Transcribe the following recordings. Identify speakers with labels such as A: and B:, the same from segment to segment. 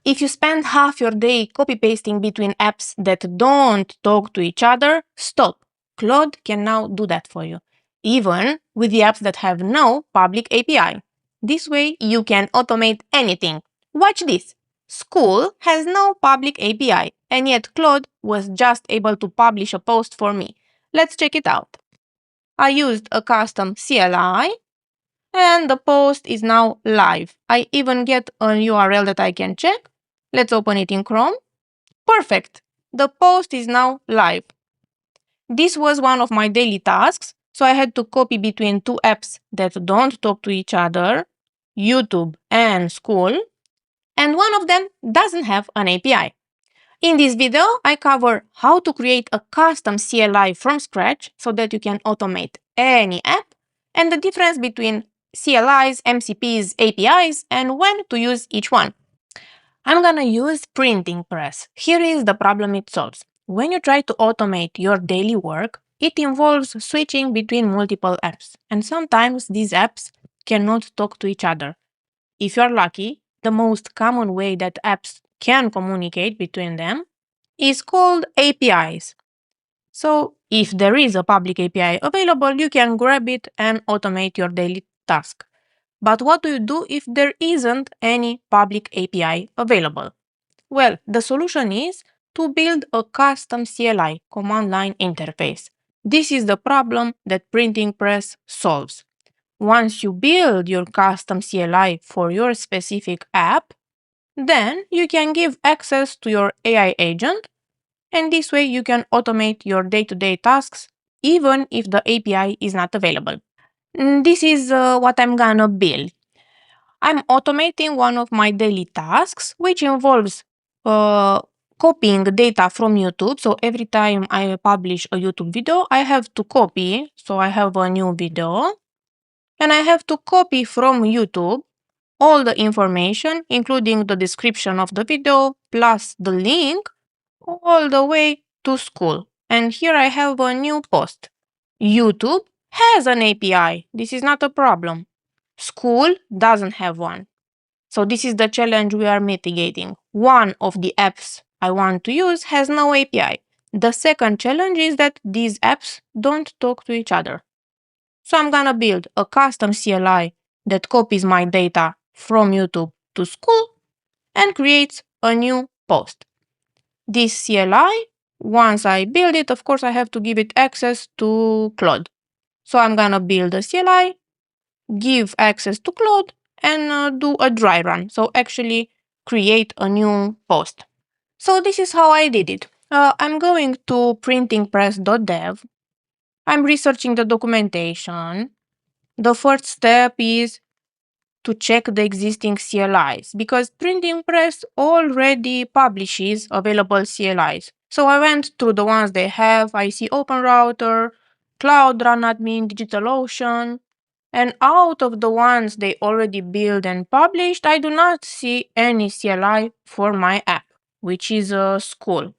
A: If you spend half your day copy-pasting between apps that don't talk to each other, stop. Claude can now do that for you, even with the apps that have no public API. This way, you can automate anything. Watch this. Skool has no public API, and yet Claude was just able to publish a post for me. Let's check it out. I used a custom CLI, and the post is now live. I even get a URL that I can check. Let's open it in Chrome. Perfect. The post is now live. This was one of my daily tasks, so I had to copy between two apps that don't talk to each other, YouTube and Skool, and one of them doesn't have an API. In this video, I cover how to create a custom CLI from scratch so that you can automate any app, and the difference between CLIs, MCPs, APIs, and when to use each one. I'm gonna use printing press. Here is the problem it solves. When you try to automate your daily work, it involves switching between multiple apps, and sometimes these apps cannot talk to each other. If you're lucky, the most common way that apps can communicate between them is called APIs. So if there is a public API available, you can grab it and automate your daily task. But what do you do if there isn't any public API available? Well, the solution is to build a custom CLI, command line interface. This is the problem that Printing Press solves. Once you build your custom CLI for your specific app, then you can give access to your AI agent, and this way you can automate your day-to-day tasks even if the API is not available. This is what I'm gonna build. I'm automating one of my daily tasks, which involves copying data from YouTube. So every time I publish a YouTube video, I have to copy. So I have a new video, and I have to copy from YouTube all the information, including the description of the video, plus the link, all the way to Skool. And here I have a new post. YouTube has an API. This is not a problem. Skool doesn't have one. So this is the challenge we are mitigating. One of the apps I want to use has no API. The second challenge is that these apps don't talk to each other. So I'm gonna build a custom CLI that copies my data from YouTube to Skool and creates a new post. This CLI, once I build it, of course I have to give it access to Claude. So I'm gonna build a CLI, give access to Claude, and do a dry run. So actually create a new post. So this is how I did it. I'm going to printingpress.dev. I'm researching the documentation. The first step is to check the existing CLIs because Printing Press already publishes available CLIs. So I went through the ones they have. I see OpenRouter, Cloud Run Admin, DigitalOcean, and out of the ones they already built and published, I do not see any CLI for my app, which is a Skool.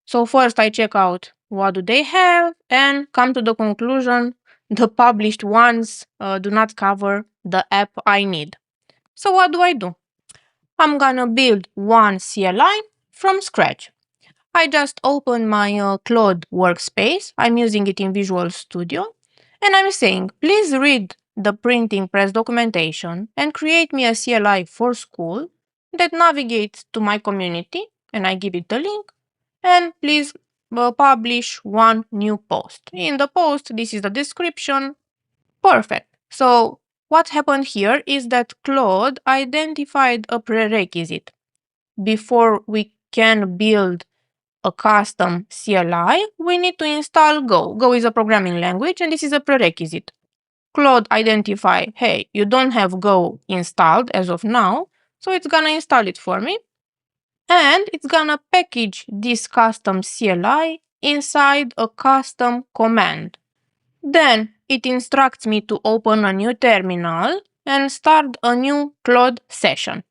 A: So first I check out what do they have and come to the conclusion the published ones do not cover the app I need. So what do? I'm gonna build one CLI from scratch. I just open my Claude workspace. I'm using it in Visual Studio. And I'm saying, please read the printing press documentation and create me a CLI for Skool that navigates to my community. And I give it the link. And please publish one new post. In the post, this is the description. Perfect. So what happened here is that Claude identified a prerequisite. Before we can build a custom CLI, we need to install Go. Go is a programming language, and this is a prerequisite. Claude identify, hey, you don't have Go installed as of now, so it's gonna install it for me. And it's gonna package this custom CLI inside a custom command. Then it instructs me to open a new terminal and start a new Claude session.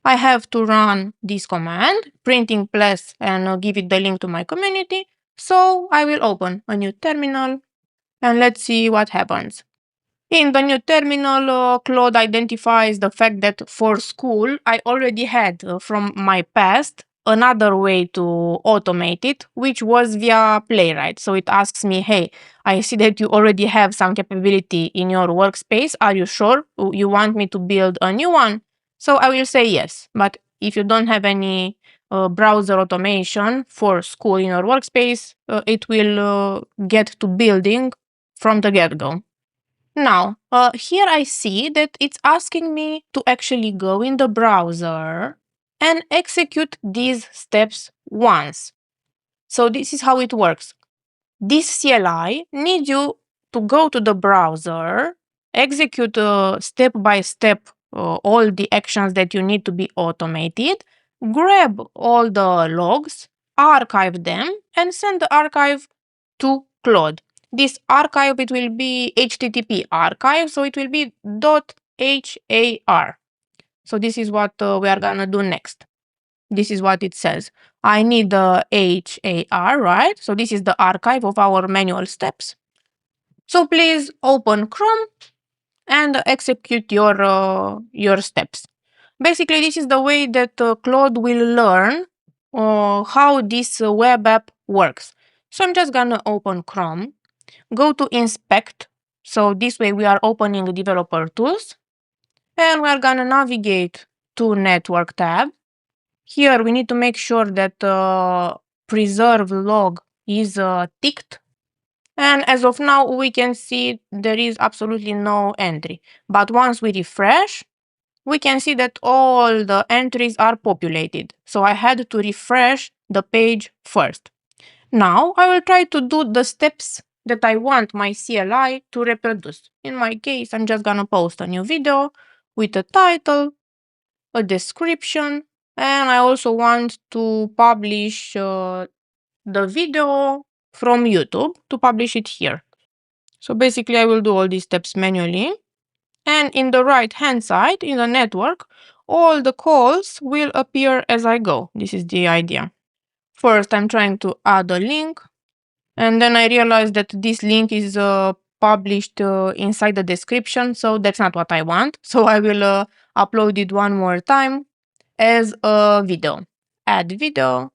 A: I have to run this command, printing plus, and give it the link to my community. So I will open a new terminal and let's see what happens. In the new terminal, Claude identifies the fact that for Skool, I already had from my past another way to automate it, which was via Playwright. So it asks me, hey, I see that you already have some capability in your workspace. Are you sure you want me to build a new one? So I will say yes. But if you don't have any browser automation for Skool in your workspace, it will get to building from the get-go. Now, here I see that it's asking me to actually go in the browser and execute these steps once. So this is how it works. This CLI needs you to go to the browser, execute step by step all the actions that you need to be automated, grab all the logs, archive them, and send the archive to Claude. This archive, it will be HTTP archive, so it will be .har. So this is what we are gonna do next. This is what it says. I need the HAR, right? So this is the archive of our manual steps. So please open Chrome and execute your steps. Basically, this is the way that Claude will learn how this web app works. So I'm just gonna open Chrome, go to inspect. So this way we are opening developer tools, and we are gonna navigate to network tab. Here we need to make sure that preserve log is ticked. And as of now, we can see there is absolutely no entry. But once we refresh, we can see that all the entries are populated. So I had to refresh the page first. Now I will try to do the steps that I want my CLI to reproduce. In my case, I'm just gonna post a new video with a title, a description, and I also want to publish the video from YouTube to publish it here. So basically I will do all these steps manually. And in the right hand side, in the network, all the calls will appear as I go. This is the idea. First, I'm trying to add a link. And then I realized that this link is published inside the description. So that's not what I want. So I will upload it one more time as a video. Add video.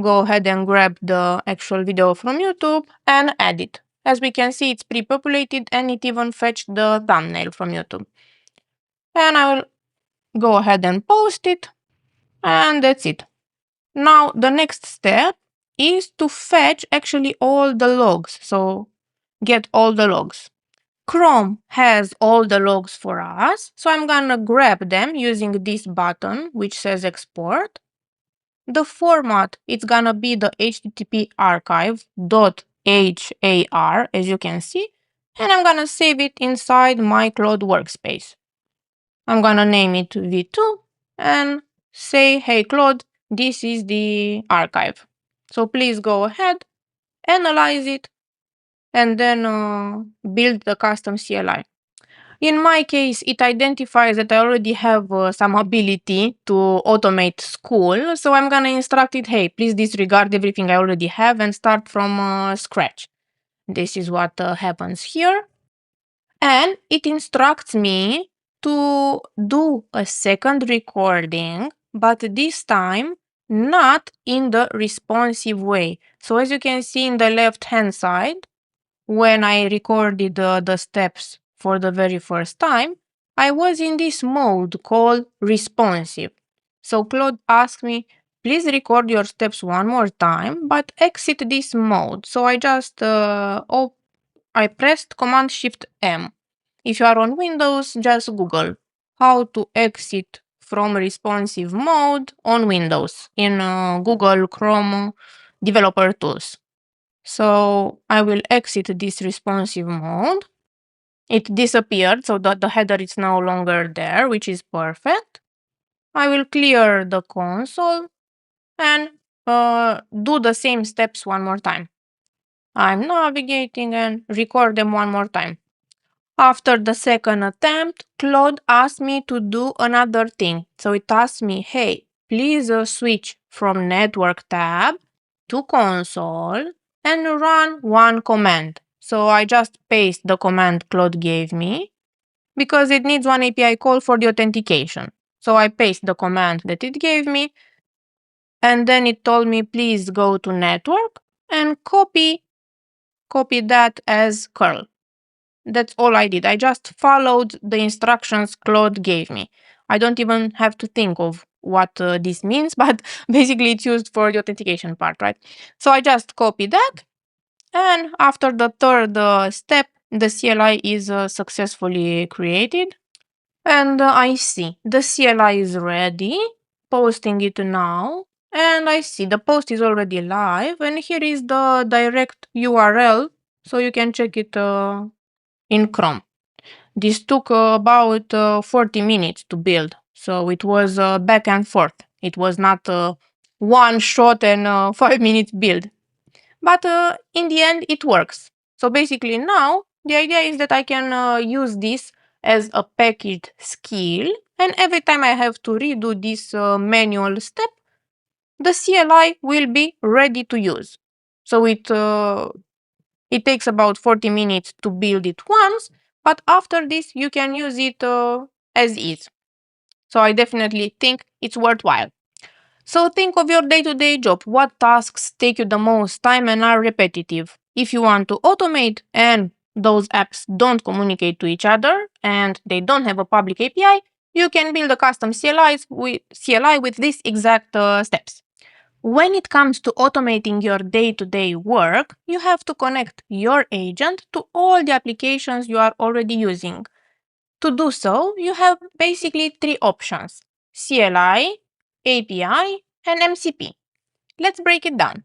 A: Go ahead and grab the actual video from YouTube and add it. As we can see, it's pre-populated and it even fetched the thumbnail from YouTube. And I will go ahead and post it. And that's it. Now, the next step is to fetch actually all the logs. So get all the logs. Chrome has all the logs for us. So I'm gonna grab them using this button, which says export. The format, it's gonna be the HTTP archive .har, as you can see, and I'm gonna save it inside my Claude workspace. I'm gonna name it v2 and say, hey Claude, this is the archive. So please go ahead, analyze it, and then build the custom CLI. In my case, it identifies that I already have some ability to automate Skool. So I'm going to instruct it, hey, please disregard everything I already have and start from scratch. This is what happens here. And it instructs me to do a second recording, but this time not in the responsive way. So as you can see in the left-hand side, when I recorded the steps for the very first time, I was in this mode called responsive. So Claude asked me, please record your steps one more time, but exit this mode. So I just I pressed Command-Shift-M. If you are on Windows, just Google how to exit from responsive mode on Windows in Google Chrome Developer Tools. So I will exit this responsive mode. It disappeared, so that the header is no longer there, which is perfect. I will clear the console and do the same steps one more time. I'm navigating and record them one more time. After the second attempt, Claude asked me to do another thing. So it asked me, hey, please switch from network tab to console and run one command. So I just paste the command Claude gave me because it needs one API call for the authentication. So I paste the command that it gave me, and then it told me, please go to network and copy that as curl. That's all I did. I just followed the instructions Claude gave me. I don't even have to think of what this means, but basically it's used for the authentication part, right? So I just copy that, and after the third step, the CLI is successfully created. And I see the CLI is ready, posting it now. And I see the post is already live, and here is the direct URL, so you can check it in Chrome. This took about 40 minutes to build, so it was back and forth. It was not one shot and 5 minutes build. But in the end, it works. So basically now, the idea is that I can use this as a packaged skill, and every time I have to redo this manual step, the CLI will be ready to use. So it takes about 40 minutes to build it once, but after this, you can use it as is. So I definitely think it's worthwhile. So think of your day-to-day job. What tasks take you the most time and are repetitive? If you want to automate and those apps don't communicate to each other and they don't have a public API, you can build a custom CLI with these exact steps. When it comes to automating your day-to-day work, you have to connect your agent to all the applications you are already using. To do so, you have basically three options: CLI, API, and MCP. Let's break it down.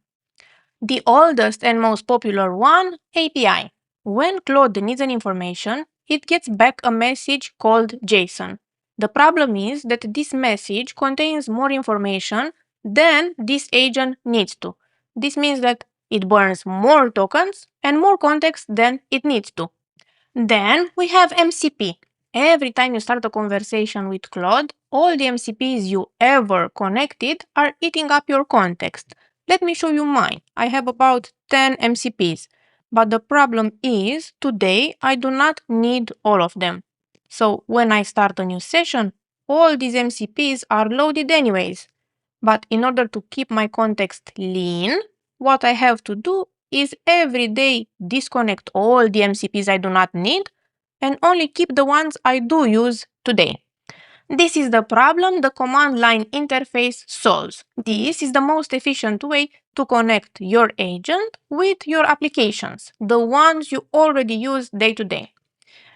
A: The oldest and most popular one, API. When Claude needs an information, it gets back a message called JSON. The problem is that this message contains more information than this agent needs to. This means that it burns more tokens and more context than it needs to. Then we have MCP. Every time you start a conversation with Claude, all the MCPs you ever connected are eating up your context. Let me show you mine. I have about 10 MCPs. But the problem is, today I do not need all of them. So when I start a new session, all these MCPs are loaded anyways. But in order to keep my context lean, what I have to do is every day disconnect all the MCPs I do not need and only keep the ones I do use today. This is the problem the command line interface solves. This is the most efficient way to connect your agent with your applications, the ones you already use day to day.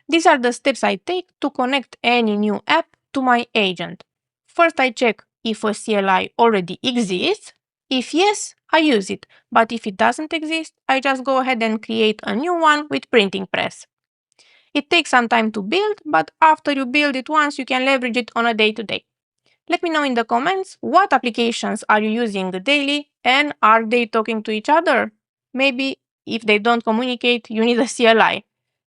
A: These are the steps I take to connect any new app to my agent. First, I check if a CLI already exists. If yes, I use it, but if it doesn't exist, I just go ahead and create a new one with printing press. It takes some time to build, but after you build it once, you can leverage it on a day-to-day. Let me know in the comments what applications are you using daily and are they talking to each other? Maybe if they don't communicate, you need a CLI.